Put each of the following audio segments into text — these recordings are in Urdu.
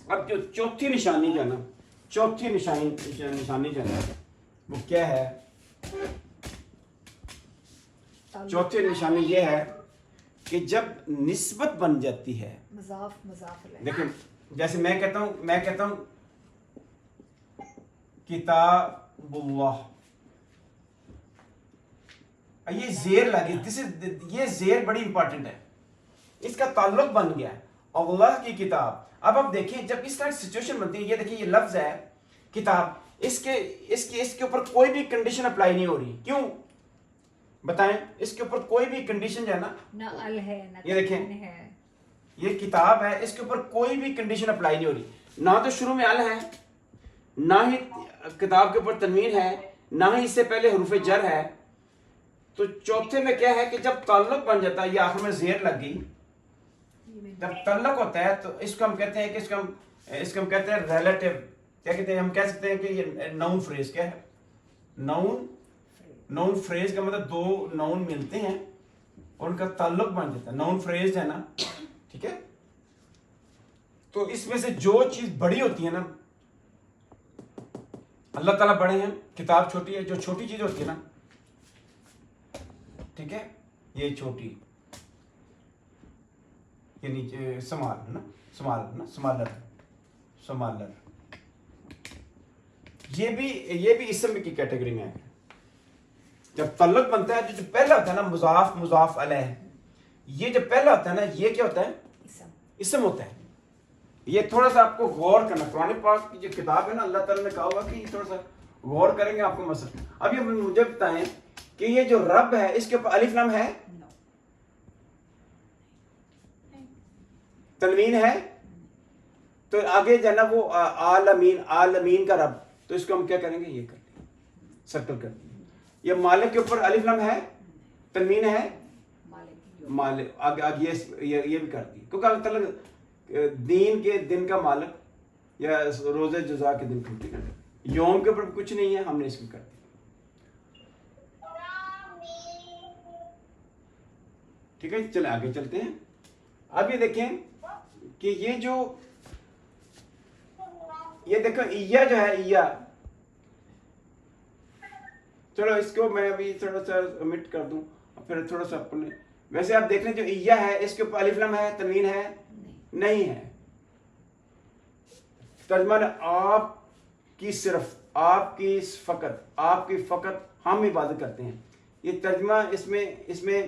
اب جو چوتھی نشانی جو ہے نا، چوتھی نشانی جو ہے نا وہ کیا ہے؟ چوتھی نشانی یہ ہے کہ جب نسبت بن جاتی ہے، مضاف دیکھیں جیسے میں کہتا ہوں کتاب اللہ، یہ زیر لگی، یہ زیر بڑی امپورٹنٹ ہے، اس کا تعلق بن گیا اللہ کی کتاب۔ اب آپ دیکھیں جب اس طرح سچویشن بنتی ہے، یہ دیکھیں یہ لفظ ہے کتاب، اس کے اوپر کوئی بھی کنڈیشن اپلائی نہیں ہو رہی، کیوں بتائیں؟ اس کے اوپر کوئی بھی کنڈیشن جو ہے نہ ال ہے نہ یہ دیکھیں ہے، یہ کتاب ہے، اس کے اوپر کوئی بھی کنڈیشن اپلائی نہیں ہو رہی، نہ تو شروع میں ال ہے، نہ ہی کتاب کے اوپر تنوین ہے، نہ ہی اس سے پہلے حروف جر ہے۔ تو چوتھے میں کیا ہے کہ جب تعلق بن جاتا ہے، یہ آخر میں زیر لگ گئی، جب تعلق ہوتا ہے تو اس کو ہم کہتے ہیں کہ اس کو ہم کہتے ہیں ریلیٹیو، کیا کہتے ہیں؟ ہم کہہ سکتے ہیں کہ یہ ناؤن فریز کیا ہے؟ ناؤن فریز کا مطلب دو ناؤن ملتے ہیں اور ان کا تعلق بن جاتا ہے، ناؤن فریز ہے نا، ٹھیک ہے؟ تو اس میں سے جو چیز بڑی ہوتی ہے نا، اللہ تعالیٰ بڑے ہیں، کتاب چھوٹی ہے، جو چھوٹی چیز ہوتی ہے نا، ٹھیک ہے، یہ چھوٹی، یہ نیچے سمال ہے نا، سمالر، یہ بھی اسم کی کیٹیگری میں ہے۔ جب تعلق بنتا ہے جو پہلا ہوتا ہے نا مضاف علیہ، یہ جو پہلا ہوتا ہے نا یہ کیا ہوتا ہے؟ اسم ہوتا ہے۔ یہ تھوڑا سا آپ کو غور کرنا، قرآن پاک کی جو کتاب ہے نا، اللہ تعالیٰ نے کہا ہوا کہ تھوڑا سا غور کریں گے آپ کو مسئلہ۔ اب یہ مجھے بتائیں کہ یہ جو رب ہے اس کے اوپر الف لام ہے؟ تنوین ہے؟ تو آگے جو ہے نا وہ عالمین کا رب، تو اس کو ہم کیا کریں گے؟ یہ کر دیں، سرکل کر دیں۔ یہ مالک کے اوپر الف لام ہے؟ تنوین ہے؟ مالک آگے یہ بھی کر دی، کیونکہ اللہ تعالیٰ دین کے دن کا مالک یا روزے جزا کے دن چھٹی کر دیں، یوم کے اوپر کچھ نہیں ہے، ہم نے اس کو کر دیا۔ ٹھیک ہے، چلیں آگے چلتے ہیں۔ اب یہ دیکھیں کہ یہ دیکھو ایا جو ہے، ایا، چلو اس کو میں ابھی تھوڑا سا omit کر دوں، پھر تھوڑا سا اپنے، ویسے آپ دیکھ لیں جو ایا ہے اس کے اوپر الف لام ہے؟ تنوین ہے؟ نہیں ہے۔ ترجمہ آپ کی صرف، آپ کی فقط ہم عبادت کرتے ہیں، یہ ترجمہ اس میں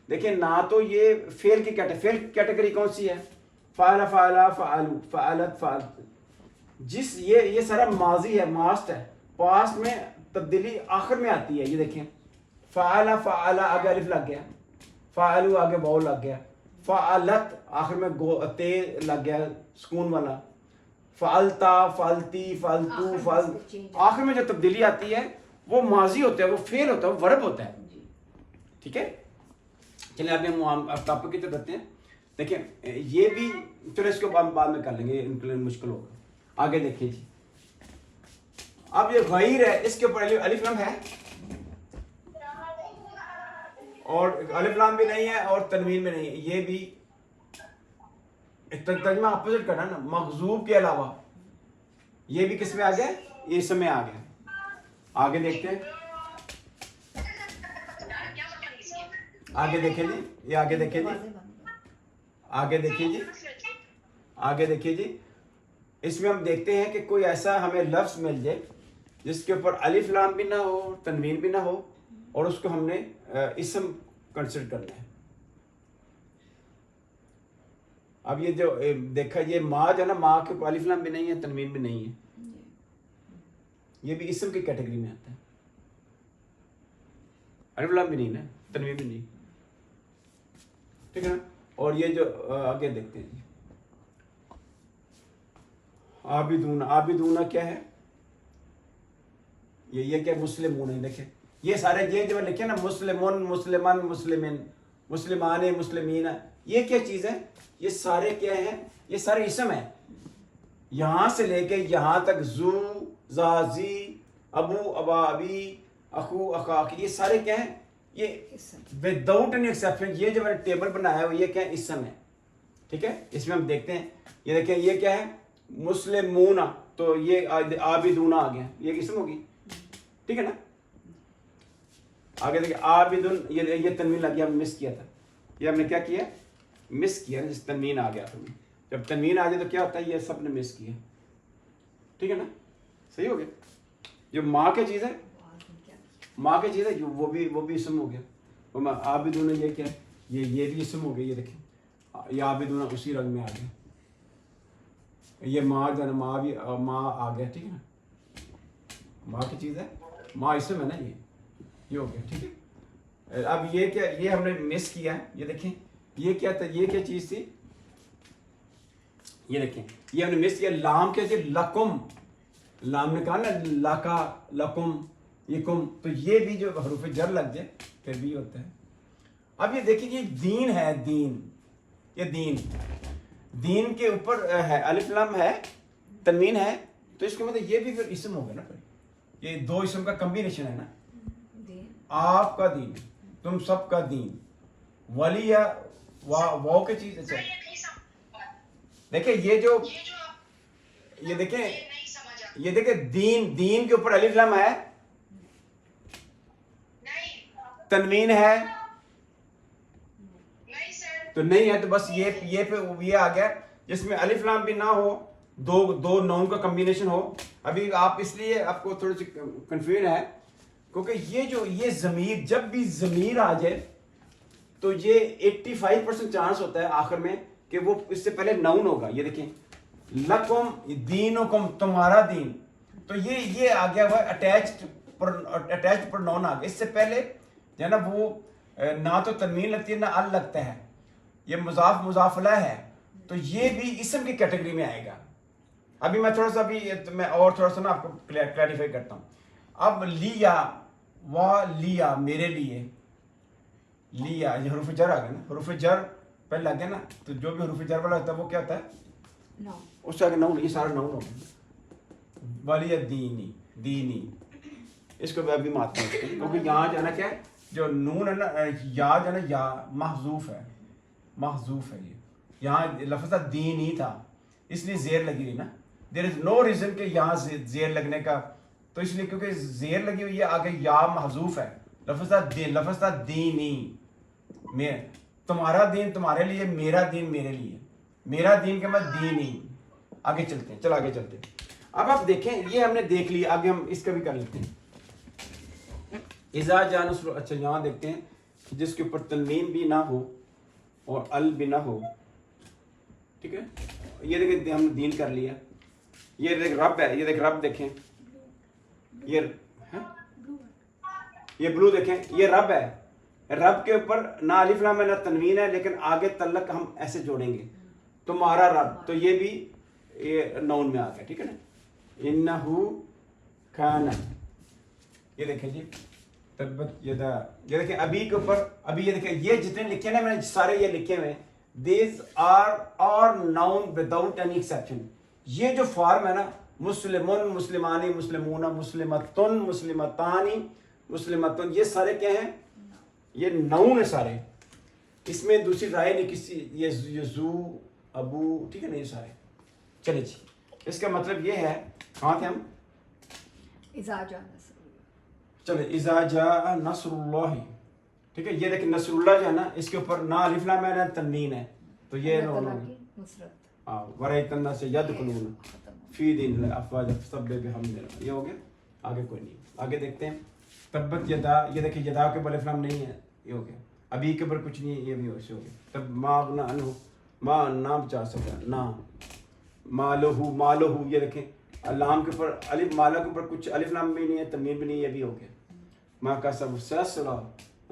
دیکھیں نا، تو یہ فعل کی کیٹیگری کون سی ہے؟ فعل، فعلا، فعلو، فعلت، فعلت، یہ سارا ماضی ہے، ماسٹ ہے، پاسٹ میں تبدیلی آخر میں آتی ہے۔ یہ دیکھیں فعلا، فعلا آگے الف لگ گیا، فعلو آگے واو لگ گیا، فعلت آخر میں تے لگ گیا سکون والا، فعلتا، فعلتی، فعلتو، آخر میں جو تبدیلی آتی ہے وہ ماضی ہوتا ہے، وہ فعل ہوتا ہے، وہ ورب ہوتا ہے۔ ٹھیک ہے، چلیں اب ٹاپک کی طرف بڑھتے ہیں۔ دیکھیں یہ بھی چلو اس کو بعد میں کر لیں گے، ان کے لیے مشکل ہوگا۔ آگے دیکھیں جی، اب یہ غیر ہے، اس کے اوپر الف لام ہے اور الف لام بھی نہیں ہے اور تنوین بھی نہیں ہے، یہ بھی ترجمہ اپوزٹ کرنا نا، مغضوب کے علاوہ یہ بھی کس میں آ گیا؟ یہ اسم میں آ گیا۔ آگے دیکھتے ہیں، آگے دیکھیں جی، یہ آگے دیکھیں جی، آگے دیکھیں جی، اس میں ہم دیکھتے ہیں کہ کوئی ایسا ہمیں لفظ مل جائے جس کے اوپر الف لام بھی نہ ہو، تنوین بھی نہ ہو، اور اس کو ہم نے اسم کنسیڈر کرنا ہے۔ اب یہ جو دیکھا، یہ ماں جو ہے نا، ماں کے اوپر الف لام بھی نہیں ہے، تنوین بھی نہیں ہے، یہ بھی اسم کی کیٹیگری میں آتا ہے، الف لام بھی نہیں نا، تنوین بھی نہیں، ٹھیک ہے نا۔ اور یہ جو آگے دیکھتے ہیں، عابدون کیا ہے؟ یہ کیا؟ مسلمون ہے۔ دیکھیں یہ سارے یہ جو لکھے نا، مسلمون، مسلمان، مسلمین، مسلمان، مسلمین، یہ کیا چیز ہے؟ یہ سارے کیا ہیں؟ یہ سارے اسم ہیں، یہاں سے لے کے یہاں تک، زو، زازی، ابو، ابا، ابی، اخو، اخاک، یہ سارے کیا ہیں؟ یہ وداؤٹ اینی ایکسیپشن، یہ جو میں نے ٹیبل بنایا ہے وہ یہ کیا ہے؟ اسم ہے۔ ٹھیک ہے، اس میں ہم دیکھتے ہیں، یہ دیکھیں یہ کیا ہے؟ مسلمون تو یہ عابدون آ گیا, یہ اسم ہوگی, ٹھیک ہے نا. آگے دیکھیں عابدن, یہ تنوین لگ گیا, ہم مس کیا تھا, یہ ہم نے کیا کیا, مس کیا, جس تنوین آ گیا تھا. جب تنوین آ جائے تو کیا ہوتا ہے, یہ سب نے مس کیا, ٹھیک ہے نا, صحیح ہو گیا. جو ماں کی چیز ہے, ماں کی چیز ہے, وہ بھی اسم ہو گیا. وہ عابدون, یہ کیا ہے, یہ بھی اسم ہو گیا. یہ دیکھیں یہ عابدون اسی رنگ میں آ گیا. یہ ماں جو ہے نا, ماں بھی ماں آ گیا, ٹھیک ہے نا, ماں کی چیز ہے, ماں اسم ہے نا, یہ ہو گیا, ٹھیک ہے. اب یہ کیا, یہ ہم نے مس کیا ہے. یہ دیکھیں یہ کیا تھا, یہ کیا چیز تھی, یہ دیکھیں یہ ہم نے مس کیا. لام کیا تھی, لکم, لام نے کہا نا لاکا لکم یکم, تو یہ بھی جو حروف جر لگ جائے پھر بھی ہوتا ہے. اب یہ دیکھیں یہ دین ہے, دین, یہ دین کے اوپر ہے, الف لام ہے, تنوین ہے, تو اس کے مطلب یہ بھی پھر اسم ہوگا نا. پھر یہ دو اسم کا کمبینیشن ہے نا, آپ کا دین, تم سب کا دین, ولی یا واو کی چیز. اچھا دیکھیں یہ دیکھیں دین کے اوپر الف لام ہے, تنوین ہے تو نہیں ہے, تو بس یہ پہ یہ آ گیا جس میں الف لام بھی نہ ہو, دو نون کا کمبینیشن ہو. ابھی آپ اس لیے آپ کو تھوڑی سی کنفیوژن ہے کیونکہ یہ ضمیر, جب بھی ضمیر آ جائے تو یہ 85% چانس ہوتا ہے آخر میں کہ وہ اس سے پہلے نون ہوگا. یہ دیکھیں لکم دینکم, تمہارا دین, تو یہ آ گیا ہوا اٹیچڈ پر نون آ گیا. اس سے پہلے جو ہے نا وہ نہ تو تنوین لگتی ہے نہ ال لگتا ہے, یہ مضاف الیہ ہے, تو یہ بھی اسم کی کیٹیگری میں آئے گا. ابھی میں تھوڑا سا نا آپ کو کلیریفائی کرتا ہوں. اب لیا میرے لیے, لیا یہ حروف جر آ گیا نا, حروف جر پہلے لگ گیا نا, تو جو بھی حروف جر والا ہوتا ہے وہ کیا ہوتا ہے, اس سے آگے نون, یہ سارا نون ہوگا. ولی دینی اس کو ابھی ماتتے ہیں کیونکہ یہاں جو ہے نا کیا ہے, جو نون ہے نا, یا جو ہے نا یا محذوف ہے, یہ یہاں لفظ دین ہی تھا اس لیے زیر لگی ہوئی نا. دیر از نو ریزن کہ یہاں زیر لگنے کا, تو اس لیے کیونکہ زیر لگی ہوئی ہے, آگے یا محذوف ہے, لفظ تھا دینی, میں تمہارا دین تمہارے لیے, میرا دین میرے لیے, میرا دین کے بعد دینی. آگے چلتے ہیں, آگے چلتے ہیں. اب آپ دیکھیں یہ ہم نے دیکھ لیا, آگے ہم اس کا بھی کر لیتے ہیں. اذا جاء نصر, اچھا یہاں دیکھتے ہیں جس کے اوپر تنوین بھی نہ ہو اور ال بھی نہ ہو, ٹھیک ہے. یہ دیکھیں ہم نے دین کر لیا. یہ دیکھ رب ہے, یہ دیکھ رب دیکھیں, یہ بلو دیکھیں, یہ رب ہے. رب کے اوپر نہ الف لام ہے نہ تنوین ہے, لیکن آگے تلک ہم ایسے جوڑیں گے, تمہارا رب, تو یہ بھی یہ نون میں آ گیا, ٹھیک ہے نا. انہو کان, یہ دیکھیں جی تبت یدا, یہ دیکھیں ابھی کے اوپر, ابھی یہ دیکھیں یہ جتنے لکھے نا میں نے سارے یہ لکھے ہوئے, these are noun without any exception. یہ جو فارم ہے نا, مسلمون, مسلمانی, مسلمون, مسلمتن, مسلمتانی, مسلمتن, یہ سارے کیا ہیں, یہ نون ہے سارے, اس میں دوسری رائے نہیں کسی, یہ زو ابو, ٹھیک ہے نا, یہ سارے. چلے جی, اس کا مطلب یہ ہے, کہاں تھے ہم, چلے اذا جاء نصر اللہ, ٹھیک ہے. یہ دیکھیں نصر اللہ جو ہے نا, اس کے اوپر نہ الف لام ہے نہ تنوین ہے, تو یہ نون ہے. ہاں, ورایت الناس یدخلون فی دین اللہ افواجا فسبح بحمد ربک, یہ ہو گیا. آگے کوئی نہیں, آگے دیکھتے ہیں. تبت یدا, یہ دیکھیں یدا کے اوپر الف لام نہیں ہے, یہ ہو گیا. ابھی کے اوپر کچھ نہیں ہے, یہ بھی ہو گیا. تب ما اغنی عنہ, ما نہ بچا سکا, نہ مالہ, یہ دیکھیں لام کے اوپر الف, مالا کے اوپر کچھ الف لام بھی نہیں ہے, تنوین بھی نہیں ہے, یہ بھی ہو گیا. ما کسب سیصلا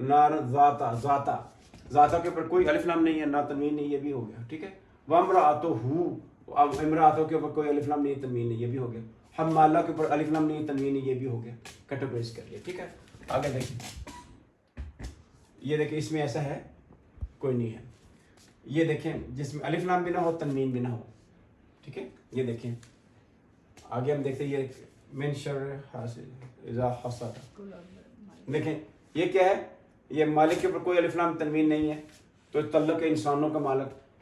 نار ذاتا کے اوپر کوئی الف لام نہیں ہے, نہ تنوین نہیں, یہ بھی ہو گیا, ٹھیک ہے. وامرأتہ, امرأتوں کے اوپر کوئی الف لام نہیں, تنوین نہیں, یہ بھی ہو گیا. حمالہ کے اوپر الف لام نہیں, تنوین نہیں, یہ بھی ہو گیا. کیٹیگرائز کر لیا, ٹھیک ہے. آگے دیکھیں, یہ دیکھیں اس میں ایسا ہے کوئی نہیں ہے. یہ دیکھیں جس میں الف لام بھی نہ ہو, تنوین بھی نہ ہو, ٹھیک ہے. یہ دیکھیں آگے ہم دیکھتے ہیں, یہ من شر حاسد اذا حسد, دیکھیں یہ کیا ہے, یہ مالک کے اوپر کوئی الف لام تنوین نہیں ہے, تو تعلق ہے انسانوں کا مالک.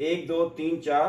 1 2 3 4,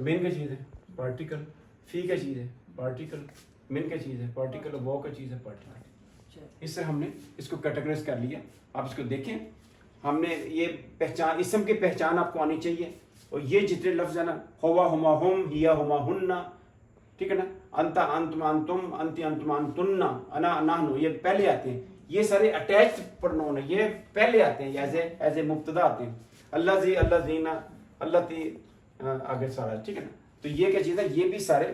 مین کیا چیز ہے؟ پارٹیکل. فی کیا چیز ہے؟ پارٹیکل. من کیا چیز ہے؟ پارٹیکل. اور وہ کیا چیز ہے؟ پارٹیکل. اس سے ہم نے اس کو کیٹیگرائز کر لیا. آپ اس کو دیکھیں, ہم نے یہ پہچان, اسم کی پہچان آپ کو آنی چاہیے. اور یہ جتنے لفظ ہیں نا, ہوا ہما ہم, ہیا ہما ہننا, ٹھیک ہے نا, انتا انتم انتم, انتی انتم انتن, انا نحن, یہ پہلے آتے ہیں. یہ سارے اٹیچڈ پرونون ہیں, یہ پہلے آتے ہیں, ایز اے مبتدا آتے ہیں. اللہ زی, اللہ زینا, اللہ تی, آگے سارا, ٹھیک ہے نا. تو یہ کیا چیز ہے؟ یہ بھی سارے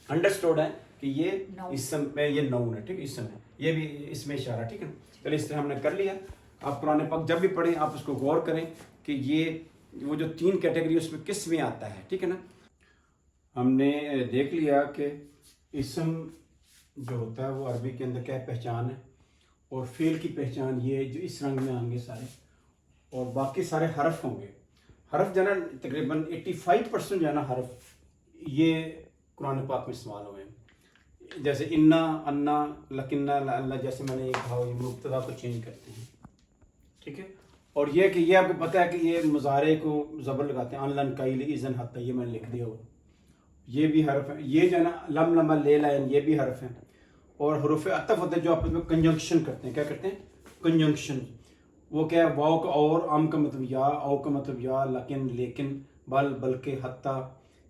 انڈرسٹوڈ ہیں کہ یہ اسم میں, یہ نون ہے, ٹھیک ہے, اسم ہے, یہ بھی اس میں اشارہ, ٹھیک ہے نا. چلیے اس طرح ہم نے کر لیا. آپ قرآن پاک جب بھی پڑھیں آپ اس کو غور کریں کہ یہ وہ جو 3 کیٹیگری اس میں کس میں آتا ہے, ٹھیک ہے نا. ہم نے دیکھ لیا کہ اسم جو ہوتا ہے وہ عربی کے اندر کیا پہچان ہے, اور فعل کی پہچان یہ جو اس رنگ میں آئیں گے سارے, اور باقی سارے حرف ہوں گے. حرف جو ہے نا تقریباً 85% جو ہے نا حرف یہ قرآن پاک میں استعمال ہوئے ہیں. جیسے انا, انا, لکنہ, اللہ, جیسے میں نے یہ کہا یہ مبتدا کو چینج کرتے ہیں, ٹھیک ہے. اور یہ کہ یہ آپ کو پتہ ہے کہ یہ مضارع کو زبر لگاتے ہیں, ان لن کائل اذن حتی, یہ میں نے لکھ دیا ہوا, یہ بھی حرف ہیں. یہ جو ہے نا لم لما لے لائن, یہ بھی حرف ہیں. اور حروف عطف ہوتے ہیں جو آپس میں کنجنکشن کرتے ہیں. کیا کرتے ہیں؟ کنجنکشن. وہ کیا ہے؟ واو کا اور, ام کا مطلب یا, او کا مطلب یا, لیکن لیکن, بل بلکہ, حتیٰ,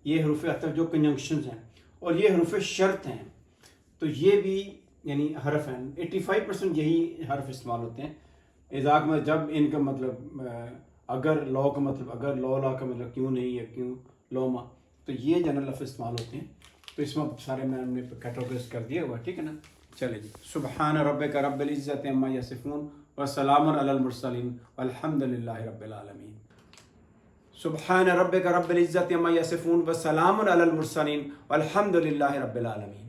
یہ حروف عطف جو کنجنکشنز ہیں. اور یہ حروف شرط ہیں. تو یہ بھی یعنی حرف ہیں. 85% یہی حرف استعمال ہوتے ہیں. اذا میں جب ان کا مطلب اگر, لو کا مطلب اگر, لولا کا مطلب کیوں نہیں ہے, کیوں, لوما, تو یہ جنرل لفظ استعمال ہوتے ہیں. تو اس میں سارے میں ہم نے کیٹیگرائز کر دیا ہوا, ٹھیک ہے نا. چلے جی. سبحان ربک رب العزت عما یصفون وسلام علی المرسلین والحمد للہ رب العالمین. سبحان ربک رب العزت عما یصفون وسلام علی المرسلین والحمد للہ رب العالمین.